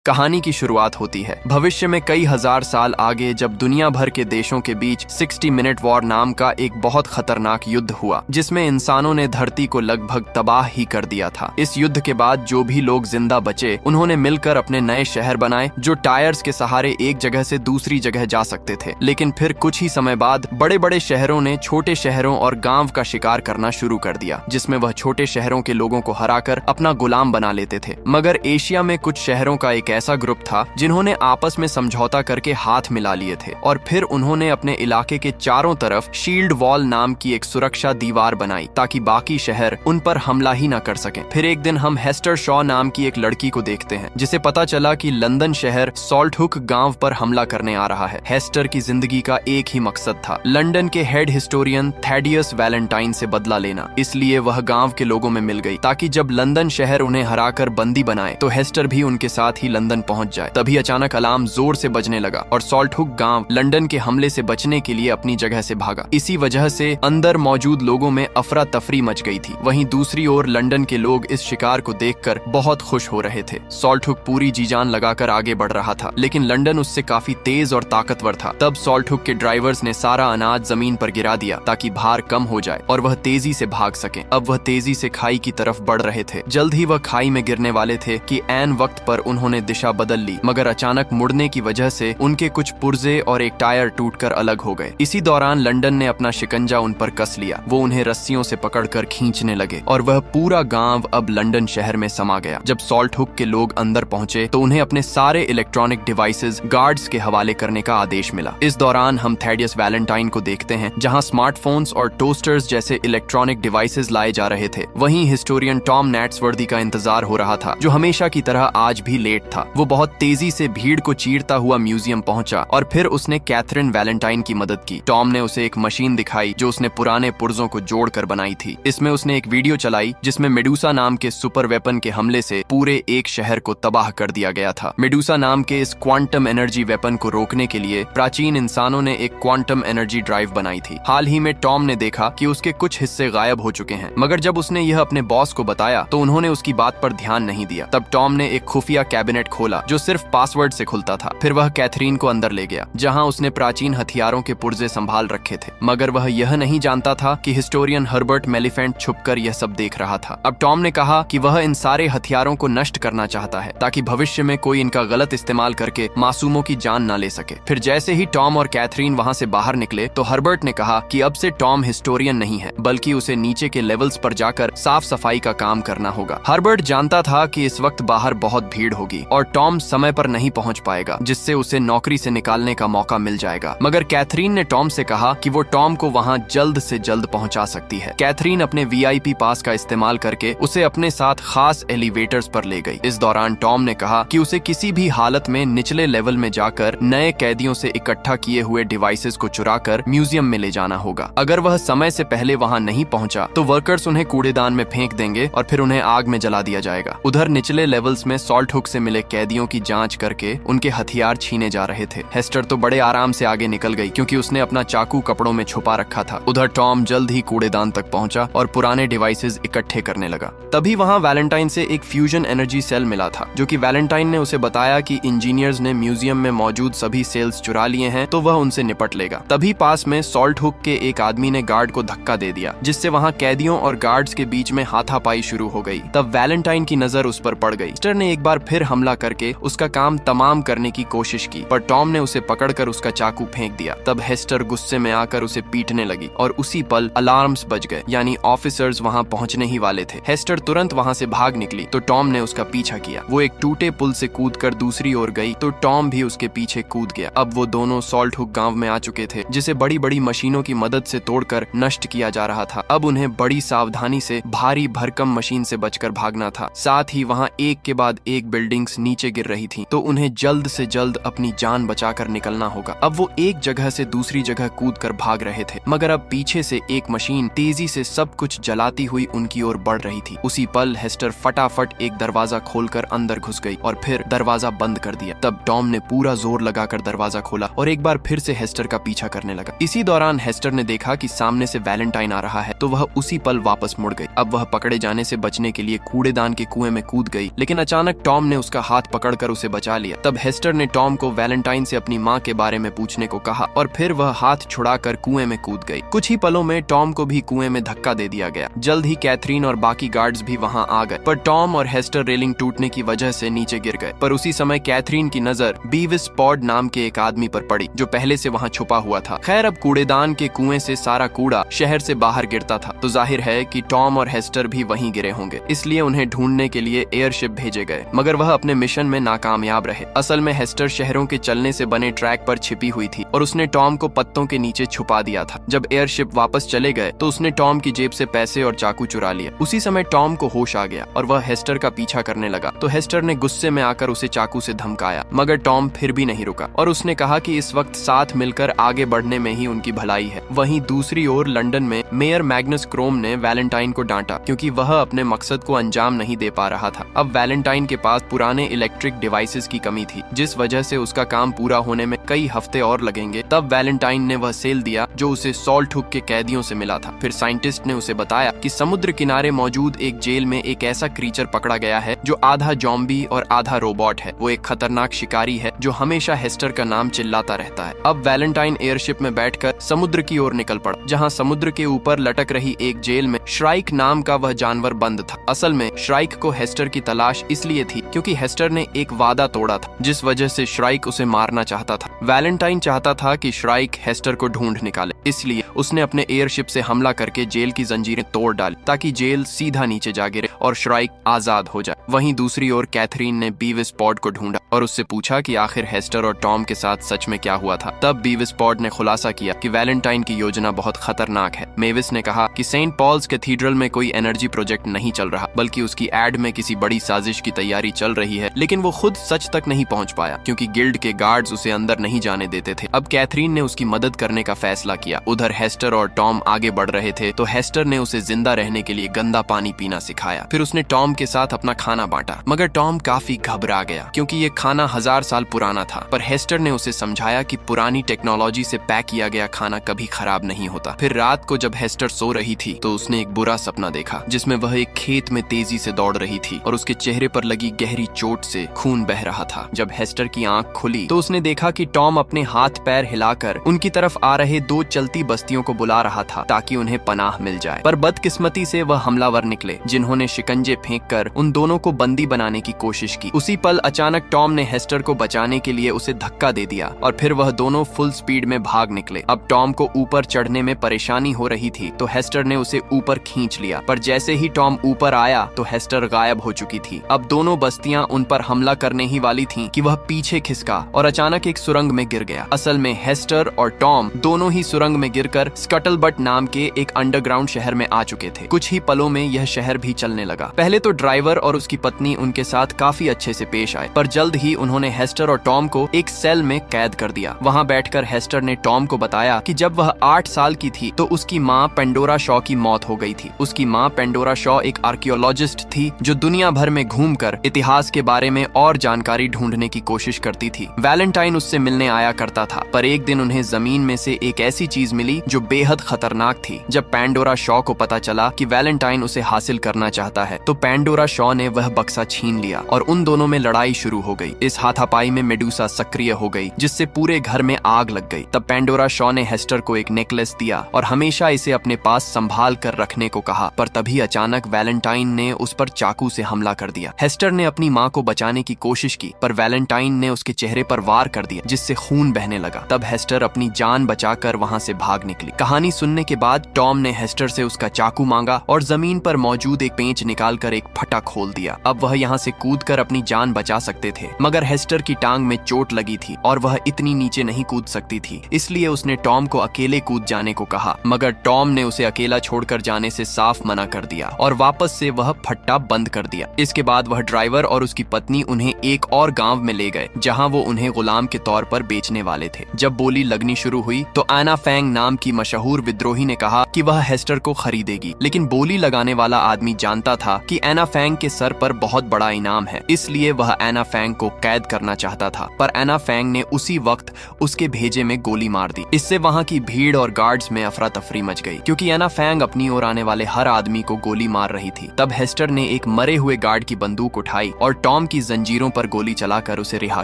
कहानी की शुरुआत होती है भविष्य में कई हजार साल आगे, जब दुनिया भर के देशों के बीच 60 मिनट वॉर नाम का एक बहुत खतरनाक युद्ध हुआ, जिसमें इंसानों ने धरती को लगभग तबाह ही कर दिया था। इस युद्ध के बाद जो भी लोग जिंदा बचे, उन्होंने मिलकर अपने नए शहर बनाए, जो टायर्स के सहारे एक जगह से दूसरी जगह जा सकते थे। लेकिन फिर कुछ ही समय बाद बड़े बड़े शहरों ने छोटे शहरों और गांव का शिकार करना शुरू कर दिया, जिसमें वह छोटे शहरों के लोगों को हराकर अपना गुलाम बना लेते थे। मगर एशिया में कुछ शहरों का एक ऐसा ग्रुप था जिन्होंने आपस में समझौता करके हाथ मिला लिए थे, और फिर उन्होंने अपने इलाके के चारों तरफ शील्ड वॉल नाम की एक सुरक्षा दीवार बनाई, ताकि बाकी शहर उन पर हमला ही न कर सकें। फिर एक दिन हम हेस्टर शॉ नाम की एक लड़की को देखते हैं, जिसे पता चला कि लंदन शहर सॉल्टहुक गांव पर हमला करने आ रहा है। हेस्टर की जिंदगी का एक ही मकसद था, लंदन के हेड हिस्टोरियन थैडियस वैलेंटाइन से बदला लेना। इसलिए वह गांव के लोगों में मिल गई, ताकि जब लंदन शहर उन्हें हराकर बंदी बनाए तो हेस्टर भी उनके साथ ही लंदन पहुंच जाए। तभी अचानक अलार्म जोर से बजने लगा और सॉल्टहुक गांव लंदन के हमले से बचने के लिए अपनी जगह से भागा। इसी वजह से अंदर मौजूद लोगों में अफरा तफरी मच गई थी। वहीं दूसरी ओर लंदन के लोग इस शिकार को देखकर बहुत खुश हो रहे थे। सॉल्टहुक पूरी जी जान लगाकर आगे बढ़ रहा था, लेकिन लंदन उससे काफी तेज और ताकतवर था। तब सॉल्टहुक के ड्राइवर्स ने सारा अनाज जमीन पर गिरा दिया, ताकि भार कम हो जाए और वह तेजी से भाग सके। अब वह तेजी से खाई की तरफ बढ़ रहे थे। जल्द ही वह खाई में गिरने वाले थे कि ऐन वक्त पर उन्होंने दिशा बदल ली, मगर अचानक मुड़ने की वजह से उनके कुछ पुर्जे और एक टायर टूटकर अलग हो गए। इसी दौरान लंदन ने अपना शिकंजा उन पर कस लिया। वो उन्हें रस्सियों से पकड़कर खींचने लगे और वह पूरा गांव अब लंदन शहर में समा गया। जब सॉल्टहुक के लोग अंदर पहुंचे तो उन्हें अपने सारे इलेक्ट्रॉनिक डिवाइसेस गार्ड्स के हवाले करने का आदेश मिला। इस दौरान हम थैडियस वैलेंटाइन को देखते हैं, जहां स्मार्टफोन्स और टोस्टर्स जैसे इलेक्ट्रॉनिक डिवाइसेस लाए जा रहे थे। वहीं हिस्टोरियन टॉम नैट्सवर्दी का इंतजार हो रहा था, जो हमेशा की तरह आज भी लेट था। वो बहुत तेजी से भीड़ को चीरता हुआ म्यूजियम पहुंचा और फिर उसने कैथरीन वैलेंटाइन की मदद की। टॉम ने उसे एक मशीन दिखाई जो उसने पुराने पुर्जों को जोड़कर बनाई थी। इसमें उसने एक वीडियो चलाई जिसमें मेडुसा नाम के सुपर वेपन के हमले से पूरे एक शहर को तबाह कर दिया गया था। मेडुसा नाम के इस क्वांटम एनर्जी वेपन को रोकने के लिए प्राचीन इंसानों ने एक क्वांटम एनर्जी ड्राइव बनाई थी। हाल ही में टॉम ने देखा कि उसके कुछ हिस्से गायब हो चुके हैं, मगर जब उसने यह अपने बॉस को बताया तो उन्होंने उसकी बात पर ध्यान नहीं दिया। तब टॉम ने एक खुफिया कैबिनेट खोला जो सिर्फ पासवर्ड से खुलता था। फिर वह कैथरीन को अंदर ले गया, जहां उसने प्राचीन हथियारों के पुर्जे संभाल रखे थे, मगर वह यह नहीं जानता था कि हिस्टोरियन हर्बर्ट मेलिफेंट छुपकर यह सब देख रहा था। अब टॉम ने कहा कि वह इन सारे हथियारों को नष्ट करना चाहता है, ताकि भविष्य में कोई इनका गलत इस्तेमाल करके मासूमों की जान न ले सके। फिर जैसे ही टॉम और कैथरीन वहां से बाहर निकले तो हर्बर्ट ने कहा कि अब से टॉम हिस्टोरियन नहीं है, बल्कि उसे नीचे के लेवल्स पर जाकर साफ सफाई का काम करना होगा। हर्बर्ट जानता था कि इस वक्त बाहर बहुत भीड़ होगी और टॉम समय पर नहीं पहुंच पाएगा, जिससे उसे नौकरी से निकालने का मौका मिल जाएगा। मगर कैथरीन ने टॉम से कहा कि वो टॉम को वहां जल्द से जल्द पहुंचा सकती है। कैथरीन अपने वीआईपी पास का इस्तेमाल करके उसे अपने साथ खास एलिवेटर्स पर ले गई। इस दौरान टॉम ने कहा कि उसे किसी भी हालत में निचले लेवल में जाकर नए कैदियों से इकट्ठा किए हुए डिवाइसेस को चुराकर म्यूजियम में ले जाना होगा। अगर वह समय से पहले वहां नहीं पहुंचा तो वर्कर्स उन्हें कूड़ेदान में फेंक देंगे और फिर उन्हें आग में जला दिया जाएगा। उधर निचले लेवल्स में सॉल्टहुक से मिले कैदियों की जांच करके उनके हथियार छीने जा रहे थे। हेस्टर तो बड़े आराम से आगे निकल गई, क्योंकि उसने अपना चाकू कपड़ों में छुपा रखा था। उधर टॉम जल्द ही कूड़ेदान तक पहुंचा और पुराने डिवाइसेस इकट्ठे करने लगा। तभी वहां वैलेंटाइन से एक फ्यूजन एनर्जी सेल मिला था, जो कि वैलेंटाइन ने उसे बताया कि इंजीनियर्स ने म्यूजियम में मौजूद सभी सेल्स चुरा लिए हैं, तो वह उनसे निपट लेगा। तभी पास में सॉल्टहुक के एक आदमी ने गार्ड को धक्का दे दिया, जिससे वहां कैदियों और गार्ड्स के बीच में हाथापाई शुरू हो गई। तब वैलेंटाइन की नजर उस पर पड़ गई। हेस्टर ने एक बार फिर हमला करके उसका काम तमाम करने की कोशिश की, पर टॉम ने उसे पकड़कर उसका चाकू फेंक दिया। तब हेस्टर गुस्से में आकर उसे पीटने लगी और उसी पल अलार्म्स बज गए, यानी ऑफिसर्स वहां पहुंचने ही वाले थे। हेस्टर तुरंत वहां से भाग निकली तो टॉम ने उसका पीछा किया। वो एक टूटे पुल से कूदकर दूसरी ओर गई तो टॉम भी उसके पीछे कूद गया। अब वो दोनों सॉल्टहुक गांव में आ चुके थे, जिसे बड़ी बड़ी मशीनों की मदद से तोड़कर नष्ट किया जा रहा था। अब उन्हें बड़ी सावधानी से भारी भरकम मशीन से बचकर भागना था। साथ ही वहां एक के बाद एक बिल्डिंग्स नीचे गिर रही थी, तो उन्हें जल्द से जल्द अपनी जान बचाकर निकलना होगा। अब वो एक जगह से दूसरी जगह कूदकर भाग रहे थे, मगर अब पीछे से एक मशीन तेजी से सब कुछ जलाती हुई उनकी ओर बढ़ रही थी। उसी पल हेस्टर फटाफट एक दरवाजा खोलकर अंदर घुस गई और फिर दरवाजा बंद कर दिया। तब टॉम ने पूरा जोर लगाकर दरवाजा खोला और एक बार फिर से हेस्टर का पीछा करने लगा। इसी दौरान हेस्टर ने देखा कि सामने से वैलेंटाइन आ रहा है, तो वह उसी पल वापस मुड़ गई। अब वह पकड़े जाने से बचने के लिए कूड़ेदान के कुएं में कूद गई, लेकिन अचानक टॉम ने उसका हाथ पकड़कर उसे बचा लिया। तब हेस्टर ने टॉम को वैलेंटाइन से अपनी माँ के बारे में पूछने को कहा और फिर वह हाथ छुड़ाकर कुएं में कूद गई। कुछ ही पलों में टॉम को भी कुएं में धक्का दे दिया गया। जल्द ही कैथरीन और बाकी गार्ड्स भी वहां आ गए, पर टॉम और हेस्टर रेलिंग टूटने की वजह से नीचे गिर गए। पर उसी समय कैथरीन की नजर बीविस पॉड नाम के एक आदमी पर पड़ी जो पहले से वहां छुपा हुआ था। खैर, अब कूड़ेदान के कुएं से सारा कूड़ा शहर से बाहर गिरता था, तो जाहिर है कि टॉम और हेस्टर भी वहीं गिरे होंगे। इसलिए उन्हें ढूंढने के लिए एयरशिप भेजे गए, मगर वह अपने मिशन में नाकामयाब रहे। असल में हेस्टर शहरों के चलने से बने ट्रैक पर छिपी हुई थी और उसने टॉम को पत्तों के नीचे छुपा दिया था। जब एयरशिप वापस चले गए तो उसने टॉम की जेब से पैसे और चाकू चुरा लिया। उसी समय टॉम को होश आ गया और वह हेस्टर का पीछा करने लगा, तो हेस्टर ने गुस्से में आकर उसे चाकू से धमकाया, मगर टॉम फिर भी नहीं रुका और उसने कहा कि इस वक्त साथ मिलकर आगे बढ़ने में ही उनकी भलाई है। वहीं दूसरी ओर लंदन में मेयर मैग्नस क्रोम ने वैलेंटाइन को डांटा क्योंकि वह अपने मकसद को अंजाम नहीं दे पा रहा था। अब वैलेंटाइन के पास पुराने इलेक्ट्रिक डिवाइसेस की कमी थी, जिस वजह से उसका काम पूरा होने में कई हफ्ते और लगेंगे। तब वैलेंटाइन ने वह सेल दिया जो उसे सॉल्ट हुक के कैदियों से मिला था। फिर साइंटिस्ट ने उसे बताया कि समुद्र किनारे मौजूद एक जेल में एक ऐसा क्रीचर पकड़ा गया है जो आधा जॉम्बी और आधा रोबोट है। वो एक खतरनाक शिकारी है जो हमेशा हेस्टर का नाम चिल्लाता रहता है। अब वैलेंटाइन एयरशिप में बैठकर समुद्र की ओर निकल पड़ा, जहां समुद्र के ऊपर लटक रही एक जेल में श्राइक नाम का वह जानवर बंद था। असल में श्राइक को हेस्टर की तलाश इसलिए थी क्योंकि हेस्टर ने एक वादा तोड़ा था, जिस वजह से श्राइक उसे मारना चाहता था। वैलेंटाइन चाहता था कि श्राइक हेस्टर को ढूंढ निकाले, इसलिए उसने अपने एयरशिप से हमला करके जेल की जंजीरें तोड़ डाली ताकि जेल सीधा नीचे जा गिरे और श्राइक आजाद हो जाए। वहीं दूसरी ओर कैथरीन ने बीविस पॉड को ढूंढा और उससे पूछा कि आखिर हेस्टर और टॉम के साथ सच में क्या हुआ था। तब बीविस पॉड ने खुलासा किया कि वैलेंटाइन की योजना बहुत खतरनाक है। मेविस ने कहा कि सेंट पॉल्स कैथीड्रल में कोई एनर्जी प्रोजेक्ट नहीं चल रहा, बल्कि उसकी एड में किसी बड़ी साजिश की तैयारी चल रही है, लेकिन वो खुद सच तक नहीं पहुंच पाया क्योंकि गिल्ड के गार्ड्स उसे अंदर नहीं जाने देते थे। अब कैथरीन ने उसकी मदद करने का फैसला किया। उधर हेस्टर और टॉम आगे बढ़ रहे थे तो हेस्टर ने उसे जिंदा रहने के लिए गंदा पानी पीना सिखाया। फिर उसने टॉम के साथ अपना खाना बांटा, मगर टॉम काफी घबरा गया क्योंकि ये खाना 1000 साल पुराना था। पर हेस्टर ने उसे समझाया कि पुरानी टेक्नोलॉजी से पैक किया गया खाना कभी खराब नहीं होता। फिर रात को जब हेस्टर सो रही थी तो उसने एक बुरा सपना देखा जिसमें वह एक खेत में तेजी से दौड़ रही थी और उसके चेहरे पर लगी गहरी चोट से खून बह रहा था। जब हेस्टर की आंख खुली तो उसने देखा कि टॉम अपने हाथ पैर हिलाकर उनकी तरफ आ रहे 2 चलती बस्तियों को बुला रहा था ताकि उन्हें पनाह मिल जाए। पर बदकिस्मती से वह हमलावर निकले जिन्होंने शिकंजे फेंककर उन दोनों को बंदी बनाने की कोशिश की। उसी पल अचानक टॉम ने हेस्टर को बचाने के लिए उसे धक्का दे दिया और फिर वह दोनों फुल स्पीड में भाग निकले। अब टॉम को ऊपर चढ़ने में परेशानी हो रही थी तो हेस्टर ने उसे ऊपर खींच लिया, पर जैसे ही टॉम ऊपर आया तो हेस्टर गायब हो चुकी थी। अब दोनों बस्तियां उन पर हमला करने ही वाली थीं कि वह पीछे खिसका और अचानक एक सुरंग में गिर गया। असल में हेस्टर और टॉम दोनों ही सुरंग में गिरकर स्कटलबट नाम के एक अंडरग्राउंड शहर में आ चुके थे। कुछ ही पलों में यह शहर भी चलने लगा। पहले तो ड्राइवर और उसकी पत्नी उनके साथ काफी अच्छे से पेश आए, पर जल्द ही उन्होंने हेस्टर और टॉम को एक सेल में कैद कर दिया। वहां बैठकर हेस्टर ने टॉम को बताया कि जब वह 8 साल की थी तो उसकी माँ पेंडोरा शॉ की मौत हो गई थी। उसकी माँ पेंडोरा शॉ एक आर्कियोलॉजिस्ट थी जो दुनिया भर में घूमकर इतिहास के बारे में और जानकारी ढूंढने की कोशिश करती थी। वैलेंटाइन उससे मिलने आया करता था, पर एक दिन उन्हें जमीन में से एक ऐसी चीज मिली जो बेहद खतरनाक थी। जब पेंडोरा शॉ को पता चला कि वैलेंटाइन उसे हासिल करना चाहता है तो पेंडोरा शॉ ने वह बक्सा छीन लिया और उन दोनों में लड़ाई शुरू हो गई। इस हाथापाई में मेडूसा सक्रिय हो गई जिससे पूरे घर में आग लग गई। तब पेंडोरा शॉ ने हेस्टर को एक नेकलेस दिया और हमेशा इसे अपने पास संभाल कर रखने को कहा, पर तभी अचानक वैलेंटाइन ने उस पर चाकू से हमला कर दिया। हेस्टर ने अपनी माँ को बचाने की कोशिश की, पर वैलेंटाइन ने उसके चेहरे पर वार कर दिया जिससे खून बहने लगा। तब हेस्टर अपनी जान बचाकर वहां से भाग निकली। कहानी सुनने के बाद टॉम ने हेस्टर से उसका चाकू मांगा और जमीन पर मौजूद एक पेंच निकालकर एक फटा खोल दिया। अब वह यहाँ से कूदकर अपनी जान बचा सकते थे, मगर हेस्टर की टांग में चोट लगी थी और वह इतनी नीचे नहीं कूद सकती थी, इसलिए उसने टॉम को अकेले कूद जाने को कहा, मगर टॉम ने उसे अकेला छोड़कर जाने से साफ मना कर दिया और वापस से वह फट्टा बंद कर दिया। इसके बाद वह ड्राइवर और उसकी पत्नी उन्हें एक और गांव में ले गए जहां वो उन्हें गुलाम के तौर पर बेचने वाले थे। जब बोली लगनी शुरू हुई तो एना एना फैंग नाम की मशहूर विद्रोही ने कहा कि वह हेस्टर को खरीदेगी, लेकिन बोली लगाने वाला आदमी जानता था कि एना फैंग के सर पर बहुत बड़ा इनाम है, इसलिए वह एना फैंग को कैद करना चाहता था। पर एना फैंग ने उसी वक्त उसके भेजे में गोली मार दी। इससे वहां की भीड़ और गार्ड्स में अफरा तफरी मच गई, क्योंकि एना फैंग अपनी ओर आने वाले हर आदमी को गोली मार रही थी। तब हेस्टर ने एक मरे हुए गार्ड की बंदूक उठाई और टॉम की जंजीरों पर गोली चलाकर उसे रिहा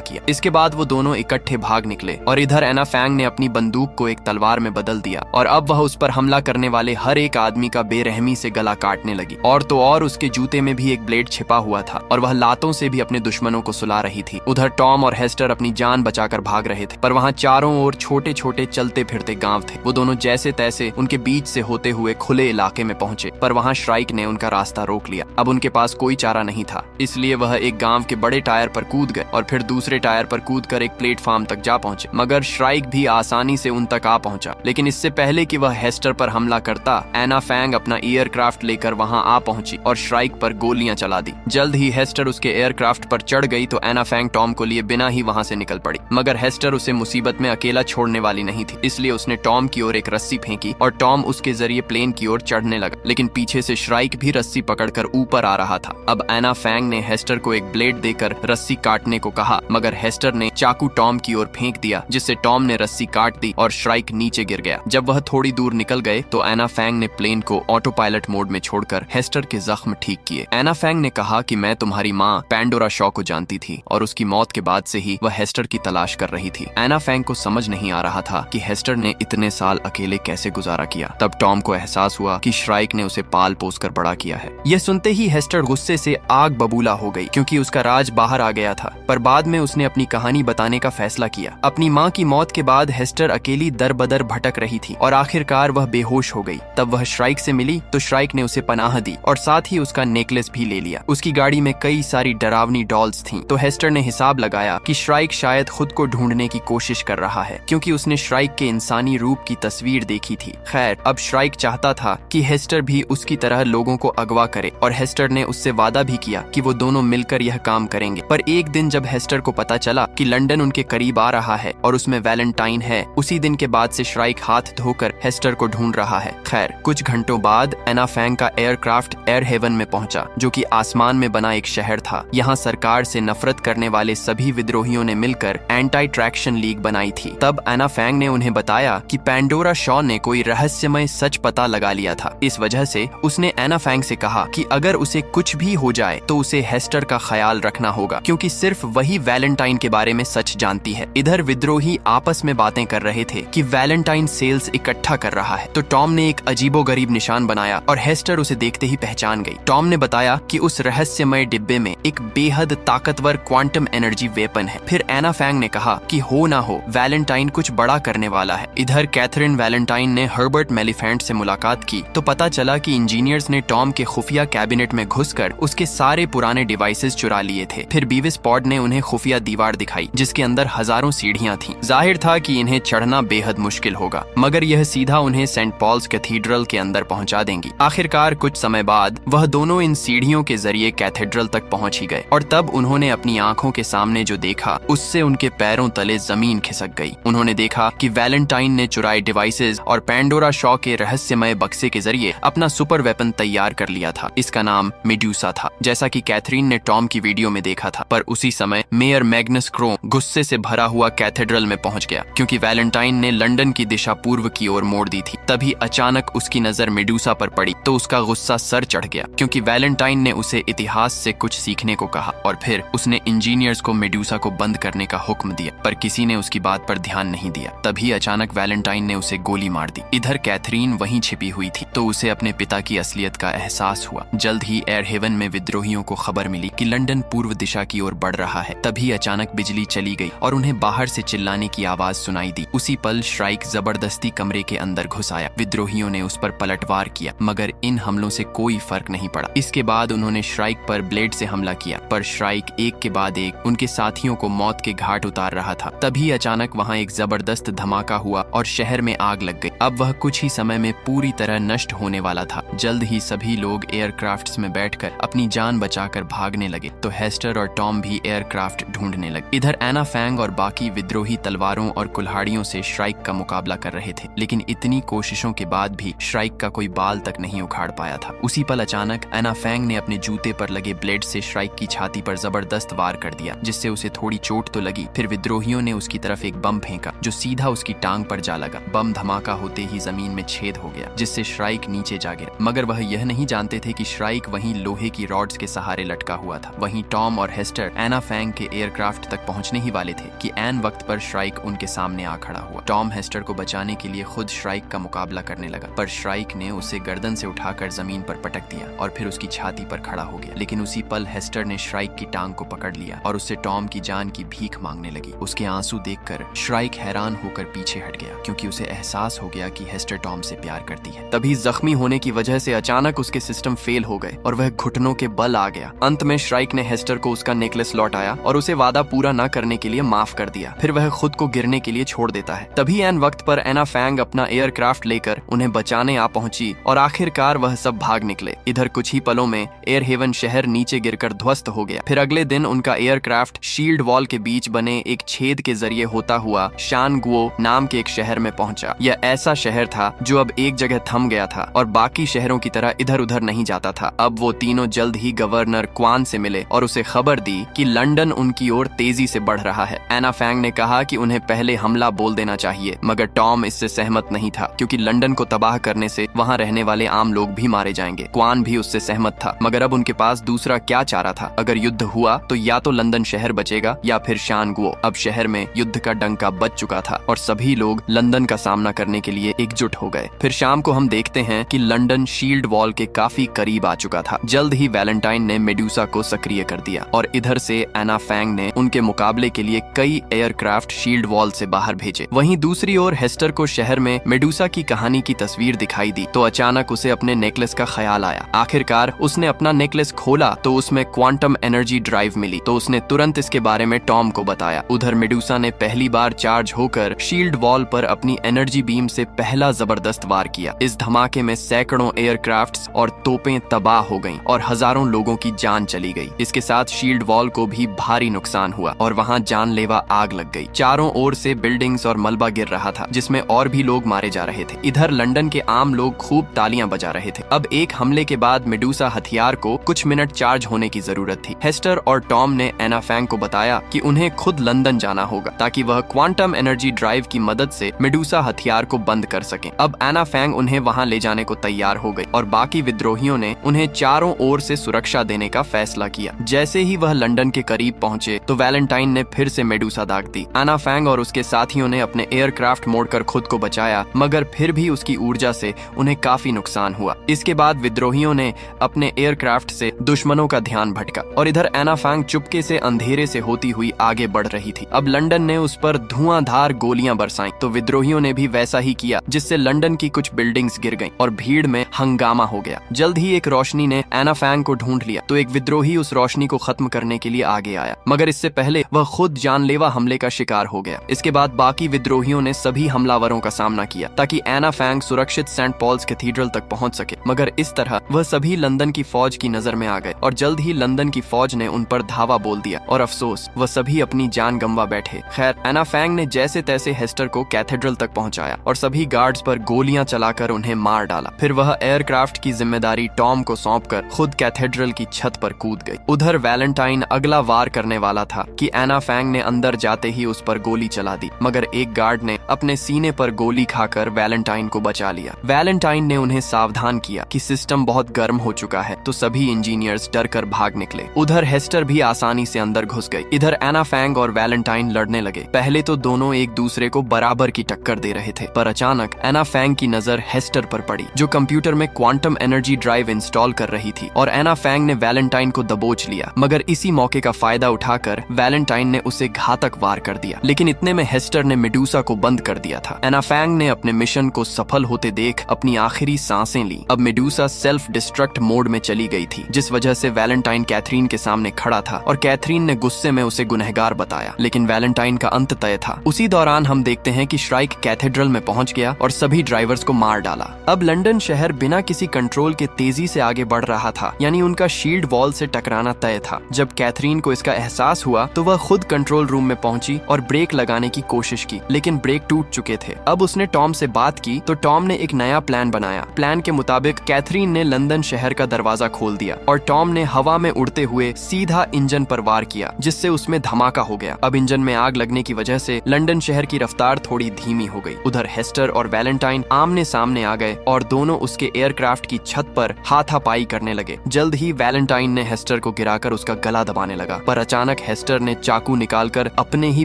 किया। इसके बाद वो दोनों इकट्ठे भाग निकले और इधर एना फैंग ने अपनी बंदूक को एक तलवार में बदल दिया और अब वह उस पर हमला करने वाले हर एक आदमी का बेरहमी से गला काटने लगी। और तो और उसके जूते में भी एक ब्लेड छिपा हुआ था और वह लातों से भी अपने दुश्मनों को सुला रही थी। उधर टॉम और हेस्टर अपनी जान बचाकर भाग रहे थे, पर वहाँ चारों ओर छोटे छोटे चलते फिरते गांव थे। वो दोनों जैसे तैसे उनके बीच से होते हुए खुले इलाके में पहुंचे, पर वहाँ श्राइक ने उनका रास्ता रोक लिया। अब उनके पास कोई चारा नहीं था, इसलिए वह एक गांव के बड़े टायर पर कूद गए और फिर दूसरे टायर पर कूदकर एक प्लेटफॉर्म तक जा पहुंचे। मगर श्राइक भी आसानी से उन तक आ पहुंचा, लेकिन इससे पहले कि वह हेस्टर पर हमला करता, एना फैंग अपना एयरक्राफ्ट लेकर वहां आ पहुंची और श्राइक पर गोलियां चला दी। जल्द ही हेस्टर उसके एयरक्राफ्ट पर चढ़ गई तो एना फैंग टॉम को लिए बिना ही वहां से निकल पड़ी। मगर हेस्टर उसे मुसीबत में अकेला छोड़ने वाली नहीं थी, इसलिए उसने टॉम की ओर एक रस्सी फेंकी और टॉम उसके जरिए प्लेन की ओर चढ़ने लगा, लेकिन पीछे से श्राइक भी रस्सी पकड़कर ऊपर आ रहा था। अब एना फैंग ने हेस्टर को एक ब्लेड देकर रस्सी काटने को कहा, मगर हेस्टर ने चाकू टॉम की ओर फेंक दिया, जिससे टॉम ने रस्सी काट दी और श्राइक नीचे गिर गया। जब वह थोड़ी दूर निकल गए तो एना फैंग ने प्लेन को ऑटो पायलट मोड में छोड़कर हेस्टर के जख्म ठीक किए। एना फैंग ने कहा कि मैं तुम्हारी माँ पैंडोरा शॉ को जानती थी और उसकी मौत के बाद से ही वह हेस्टर की तलाश कर रही थी। एना फैंग को समझ नहीं आ रहा था कि हेस्टर ने इतने साल अकेले कैसे गुजारा किया। तब टॉम को एहसास हुआ कि श्राइक ने उसे पाल पोस कर बड़ा किया है। यह सुनते ही हेस्टर गुस्से से आग बबूला हो गई, क्योंकि उसका राज बाहर आ गया था। पर बाद में उसने अपनी कहानी बताने का फैसला किया। अपनी माँ की मौत के बाद हेस्टर अकेली दर बदर भटक रही थी और आखिरकार वह बेहोश हो गई। तब वह श्राइक से मिली तो श्राइक ने उसे पनाह दी और साथ ही उसका नेकलेस भी ले लिया। उसकी गाड़ी में कई सारी डरावनी डॉल्स थीं, तो हेस्टर ने हिसाब लगाया कि श्राइक शायद खुद को ढूंढने की कोशिश कर रहा है, क्योंकि उसने श्राइक के इंसानी रूप की तस्वीर देखी थी। खैर, अब श्राइक चाहता था कि हेस्टर भी उसकी तरह लोगों को अगवा करे और हेस्टर ने उससे वादा भी किया कि वो दोनों मिलकर यह काम करेंगे। पर एक दिन जब हेस्टर को पता चला कि लंदन उनके करीब आ रहा है और उसमें वैलेंटाइन है, उसी दिन के बाद से श्राइक हाथ धोकर हेस्टर को ढूंढ रहा है। खैर, कुछ घंटों बाद एना फैंग का एयरक्राफ्ट एयर हेवन में पहुंचा, जो कि आसमान में बना एक शहर था। यहाँ सरकार से नफरत करने वाले सभी विद्रोहियों ने मिलकर एंटी ट्रैक्शन लीग बनाई थी। तब एना फैंग ने उन्हें बताया कि पैंडोरा शॉ ने कोई रहस्यमय सच पता लगा लिया था। इस वजह से उसने एना फैंग से कहा कि अगर उसे कुछ भी हो जाए तो उसे हेस्टर का ख्याल रखना होगा, क्योंकि सिर्फ वही वैलेंटाइन के बारे में सच जानती है। इधर विद्रोही आपस में बातें कर रहे थे कि वैलेंटाइन सेल्स इकट्ठा कर रहा है, तो टॉम ने एक अजीबोगरीब निशान बनाया और हेस्टर उसे देखते ही पहचान गई। टॉम ने बताया कि उस रहस्यमय डिब्बे में एक बेहद ताकतवर क्वांटम एनर्जी वेपन है। फिर एना फैंग ने कहा कि हो ना हो, वैलेंटाइन कुछ बड़ा करने वाला है। इधर कैथरीन वैलेंटाइन ने हर्बर्ट मेलिफेंट से मुलाकात की तो पता चला कि इंजीनियर्स ने टॉम के खुफिया कैबिनेट में घुसकर उसके सारे पुराने डिवाइसेस चुरा लिए थे। फिर बीविस पॉड ने उन्हें खुफिया दीवार दिखाई, जिसके अंदर हजारों सीढ़ियां थीं। जाहिर था कि इन्हें चढ़ना बेहद मुश्किल होगा, मगर यह सीधा उन्हें सेंट पॉल्स कैथीड्रल के अंदर पहुंचा देंगी। आखिरकार कुछ समय बाद वह दोनों इन सीढ़ियों के जरिए कैथेड्रल तक पहुंच ही गए और तब उन्होंने अपनी आंखों के सामने जो देखा, उससे उनके पैरों तले जमीन खिसक गई। उन्होंने देखा कि वैलेंटाइन ने चुराए डिवाइसेस और पैंडोरा शॉ के रहस्यमय बक्से के जरिए अपना सुपर वेपन तैयार कर लिया था। इसका नाम मेड्यूसा था, जैसा कि कैथरीन ने टॉम की वीडियो में देखा था। पर उसी समय मेयर मैग्नस क्रोम गुस्से से भरा हुआ कैथेड्रल में पहुंच गया, क्योंकि वैलेंटाइन ने लंदन की दिशा पूर्व की ओर मोड़ दी थी। तभी अचानक उसकी नजर मेड्यूसा पर पड़ी तो उसका गुस्सा सर चढ़ गया, क्योंकि वैलेंटाइन ने उसे इतिहास से कुछ सीखने को कहा और फिर उसने इंजीनियर्स को मेड्यूसा को बंद करने का हुक्म दिया। पर किसी ने उसकी बात पर ध्यान नहीं दिया। तभी अचानक वैलेंटाइन ने उसे गोली मार दी। इधर कैथरीन वहीं छिपी हुई थी, तो उसे अपने पिता की असलियत का एहसास हुआ। जल्द ही एयर हेवन में विद्रोहियों को खबर मिली कि लंदन पूर्व दिशा की ओर बढ़ रहा है। तभी अचानक बिजली चली गई और उन्हें बाहर से चिल्लाने की आवाज सुनाई दी। उसी पल श्राइक जबरदस्ती कमरे के अंदर घुस आया। विद्रोहियों ने उस पर पलटवार किया, मगर इन हमलों से कोई फर्क नहीं पड़ा। इसके बाद उन्होंने श्राइक पर ब्लेड से हमला किया, पर श्राइक एक के बाद एक उनके साथियों को मौत के घाट उतार रहा था। तभी अचानक वहां एक जबरदस्त धमाका हुआ और शहर में आग लग गई। अब वह कुछ ही समय में पूरी तरह नष्ट होने वाला था। जल्द ही सभी लोग एयरक्राफ्ट्स में बैठकर अपनी जान बचाकर भागने लगे, तो हेस्टर और टॉम भी एयरक्राफ्ट ढूंढने लगे। इधर एना फैंग और बाकी विद्रोही तलवारों और कुल्हाड़ियों से श्राइक का मुकाबला कर रहे थे, लेकिन इतनी कोशिशों के बाद भी श्राइक का कोई बाल तक नहीं उखाड़ पाया था। उसी पल अचानक एना फैंग ने अपने जूते पर लगे ब्लेड से श्राइक की छाती पर जबरदस्त वार कर दिया, जिससे उसे थोड़ी चोट तो लगी। फिर विद्रोहियों ने उसकी तरफ एक बम फेंका जो सीधा उसकी टांग पर जा लगा। बम धमाका होते ही जमीन में छेद हो गया, जिससे श्राइक नीचे जा गिरा। मगर वह यह नहीं जानते थे कि श्राइक वहीं लोहे की रॉड्स के सहारे लटका हुआ था। वहीं टॉम और हेस्टर एना फैंग के एयरक्राफ्ट तक पहुंचने ही वाले थे कि ऐन वक्त पर श्राइक उनके सामने आ खड़ा हुआ। टॉम हेस्टर को बचाने के लिए खुद श्राइक का मुकाबला करने लगा, पर श्राइक ने उसे गर्दन से उठाकर जमीन पर पटक दिया और फिर उसकी छाती पर खड़ा हो गया। लेकिन उसी पल हेस्टर ने श्राइक की टांग को पकड़ लिया और उससे टॉम की जान की भीख मांगने लगी। उसके आंसू देखकर श्राइक हैरान होकर पीछे हट गया, क्योंकि उसे एहसास हो गया कि हेस्टर टॉम से प्यार करती है। तभी जख्मी होने की वजह से अचानक उसके सिस्टम फेल हो गए और वह घुटनों के बल आ गया। अंत में श्राइक ने हेस्टर को उसका नेकलेस लौटाया और उसे वादा पूरा न करने के लिए माफ कर दिया। फिर वह खुद को गिरने के लिए छोड़ देता है। तभी ऐन वक्त पर एना फैंग अपना एयरक्राफ्ट लेकर उन्हें बचाने आ पहुंची और आखिरकार वह सब भाग निकले। इधर कुछ ही पलों में एयर हेवन शहर नीचे गिरकर ध्वस्त हो गया। फिर अगले दिन उनका एयरक्राफ्ट शील्ड वॉल के बीच बने एक छेद के जरिए होता हुआ शानगुओ नाम के एक शहर में पहुंचा। यह ऐसा शहर था जो अब एक जगह थम गया था और बाकी शहरों की तरह इधर उधर नहीं जाता था। अब वो तीनों जल्द ही गवर्नर क्वान से मिले और उसे खबर दी कि लंदन उनकी ओर तेजी से बढ़ रहा है। एना फैंग ने कहा कि उन्हें पहले हमला बोल देना चाहिए, मगर टॉम इससे सहमत नहीं था, क्योंकि लंदन को तबाह करने से वहां रहने वाले आम लोग भी मारे जाएंगे। क्वान भी उससे सहमत था, मगर अब उनके पास दूसरा क्या चारा था। अगर युद्ध हुआ तो या तो लंदन शहर बचेगा या फिर शानगुओ। अब शहर में युद्ध का डंका बज चुका था और सभी लोग लंदन का सामना करने के लिए एकजुट हो गए। फिर शाम को हम देखते हैं कि लंदन शील्ड वॉल के काफी करीब आ चुका था। जल्द ही वैलेंटाइन ने मेडुसा को सक्रिय कर दिया और इधर से एना फैंग ने उनके मुकाबले के लिए कई एयरक्राफ्ट शील्ड वॉल से बाहर भेजे। वहीं दूसरी ओर हेस्टर को शहर में मेडुसा की कहानी की तस्वीर दिखाई दी तो अचानक उसे अपने नेकलेस का ख्याल आया। आखिरकार उसने अपना नेकलेस खोला तो उसमें क्वांटम एनर्जी ड्राइव मिली, तो उसने तुरंत इसके बारे में टॉम को बताया। उधर मेडुसा ने पहली बार चार्ज होकर शील्ड वॉल पर अपनी एनर्जी बीम से पहला जबरदस्त वार किया। इस धमाके में सैकड़ों एयरक्राफ्ट्स और तोपें तबाह हो गईं और हजारों लोगों की जान चली गई। इसके साथ शील्ड वॉल को भी भारी नुकसान हुआ और वहां जानलेवा आग लग गई। चारों ओर से बिल्डिंग्स और मलबा गिर रहा था, जिसमें और भी लोग मारे जा रहे थे। इधर लंदन के आम लोग खूब तालियां बजा रहे थे। अब एक हमले के बाद मेडुसा हथियार को कुछ मिनट चार्ज होने की जरूरत थी। हेस्टर और टॉम ने एना फैंग को बताया कि उन्हें खुद लंदन जाना होगा ताकि वह क्वांटम एनर्जी ड्राइव की मदद से मेडुसा हथियार को बंद कर सके। अब एना फैंग उन्हें वहां ले जाने को तैयार हो गई और बाकी विद्रोहियों ने उन्हें चारों ओर से सुरक्षा देने का फैसला किया। जैसे ही वह लंदन के करीब पहुंचे तो वैलेंटाइन ने फिर से मेडुसा दाग दी। एना फैंग और उसके साथियों ने अपने एयरक्राफ्ट मोड़कर खुद को बचाया, मगर फिर भी उसकी ऊर्जा से उन्हें काफी नुकसान हुआ। इसके बाद विद्रोहियों ने अपने एयरक्राफ्ट से दुश्मनों का ध्यान भटका और इधर एना फैंग चुपके से अंधेरे से होती हुई आगे बढ़ रही थी। अब लंदन ने उस पर धुआंधार गोलियां बरसाईं तो विद्रोहियों ने भी वैसा ही किया, जिससे लंदन की कुछ बिल्डिंग्स गिर गईं और भीड़ में हंगामा हो गया। जल्द ही एक रोशनी ने एना फैंग को ढूंढ लिया तो एक विद्रोही उस रोशनी को खत्म करने के लिए आगे आया, मगर इससे पहले वह खुद जानलेवा हमले का शिकार हो गया। इसके बाद बाकी विद्रोहियों ने सभी हमलावरों का सामना किया ताकि एना फैंग सुरक्षित सेंट पॉल्स कैथीड्रल तक पहुंच सके, मगर इस तरह वह सभी लंदन की फौज की नजर में आ गए और जल्द ही लंदन की फौज ने उन पर धावा बोल दिया और अफसोस वह सभी अपनी जान गंवा बैठे। खैर, एना फैंग ने जैसे तैसे हेस्टर को कैथेड्रल तक पहुंचाया और सभी गार्ड्स पर गोलियां चलाकर उन्हें मार डाला। फिर वह एयरक्राफ्ट की जिम्मेदारी टॉम को सौंपकर खुद कैथेड्रल की छत पर कूद गई। उधर वैलेंटाइन अगला वार करने वाला था कि एना फैंग ने अंदर जाते ही उस पर गोली चला दी, मगर एक गार्ड ने अपने सीने पर गोली खाकर वैलेंटाइन को बचा लिया। वैलेंटाइन ने उन्हें सावधान किया कि सिस्टम बहुत गर्म हो चुका है, तो सभी इंजीनियर्स डरकर भाग निकले। उधर हेस्टर भी आसानी से अंदर घुस गई। इधर एना फैंग और वैलेंटाइन लड़ने लगे। पहले तो दोनों एक दूसरे को बराबर की टक्कर दे रहे थे, पर अचानक एना फैंग की नजर हेस्टर पर पड़ी, जो कंप्यूटर में क्वांटम एनर्जी ड्राइव इंस्टॉल कर रही थी, और एना फैंग ने वैलेंटाइन को दबोच लिया। मगर इसी मौके का फायदा उठाकर वैलेंटाइन ने उसे घातक वार कर दिया, लेकिन इतने में हेस्टर ने मेडुसा को बंद कर दिया था। एना फैंग ने अपने मिशन को सफल होते देख अपनी आखिरी सांसें ली। अब मेडुसा सेल्फ डिस्ट्रक्ट मोड में चली गई थी, जिस वजह से वैलेंटाइन कैथरीन के सामने खड़ा था और कैथरीन ने गुस्से में उसे गुनहगार बताया, लेकिन वैलेंटाइन का अंत तय था। उसी दौरान हम देखते हैं कि श्राइक कैथेड्रल में पहुंच गया और सभी ड्राइवर्स को मार डाला। अब लंदन शहर बिना किसी कंट्रोल के तेजी से आगे बढ़ रहा था, यानी उनका शील्ड वॉल से टकराना तय था। जब कैथरीन को इसका एहसास हुआ तो वह खुद कंट्रोल रूम में पहुंची और ब्रेक लगाने की कोशिश की, लेकिन ब्रेक टूट चुके थे। अब उसने टॉम से बात की तो टॉम ने एक नया प्लान बनाया। प्लान के मुताबिक कैथरीन ने लंदन शहर का दरवाजा खोल दिया और टॉम ने हवा में उड़ते हुए सीधा इंजन पर वार किया, जिससे उसमें धमाका हो गया। अब इंजन में आग लगने की वजह से लंदन शहर की रफ्तार थोड़ी धीमी हो गई। उधर हेस्टर और वैलेंटाइन आमने सामने आ गए और दोनों उसके एयरक्राफ्ट की छत पर हाथापाई करने लगे। जल्द ही वैलेंटाइन ने हेस्टर को गिराकर उसका गला दबाने लगा, पर अचानक हेस्टर ने चाकू निकालकर अपने ही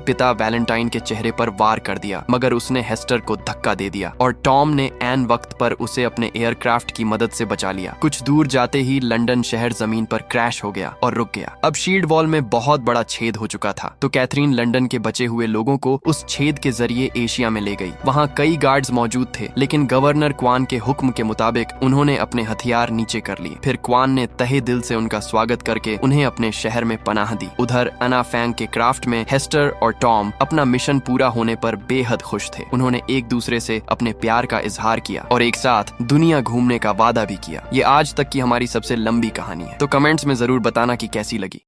पिता वैलेंटाइन के चेहरे पर वार कर दिया, मगर उसने हेस्टर को धक्का दे दिया और टॉम ने ऐन वक्त पर उसे अपने एयरक्राफ्ट की मदद से बचा लिया। कुछ दूर जाते ही लंदन शहर जमीन पर क्रैश हो गया और रुक गया। अब शील्ड वॉल में बहुत बड़ा छेद हो चुका था, तो कैथरीन लंदन के बचे हुए लोगों को उस छेद के जरिए एशिया में ले गई। वहाँ कई गार्ड्स मौजूद थे, लेकिन गवर्नर क्वान के हुक्म के मुताबिक उन्होंने अपने हथियार नीचे कर लिए। फिर क्वान ने तहे दिल से उनका स्वागत करके उन्हें अपने शहर में पनाह दी। उधर अना फैंग के क्राफ्ट में हेस्टर और टॉम अपना मिशन पूरा होने पर बेहद खुश थे। उन्होंने एक दूसरे से अपने प्यार का इजहार किया और एक साथ दुनिया घूमने का वादा भी किया। ये आज तक की हमारी सबसे लंबी कहानी है, तो कमेंट्स में जरूर बताना कि कैसी लगी।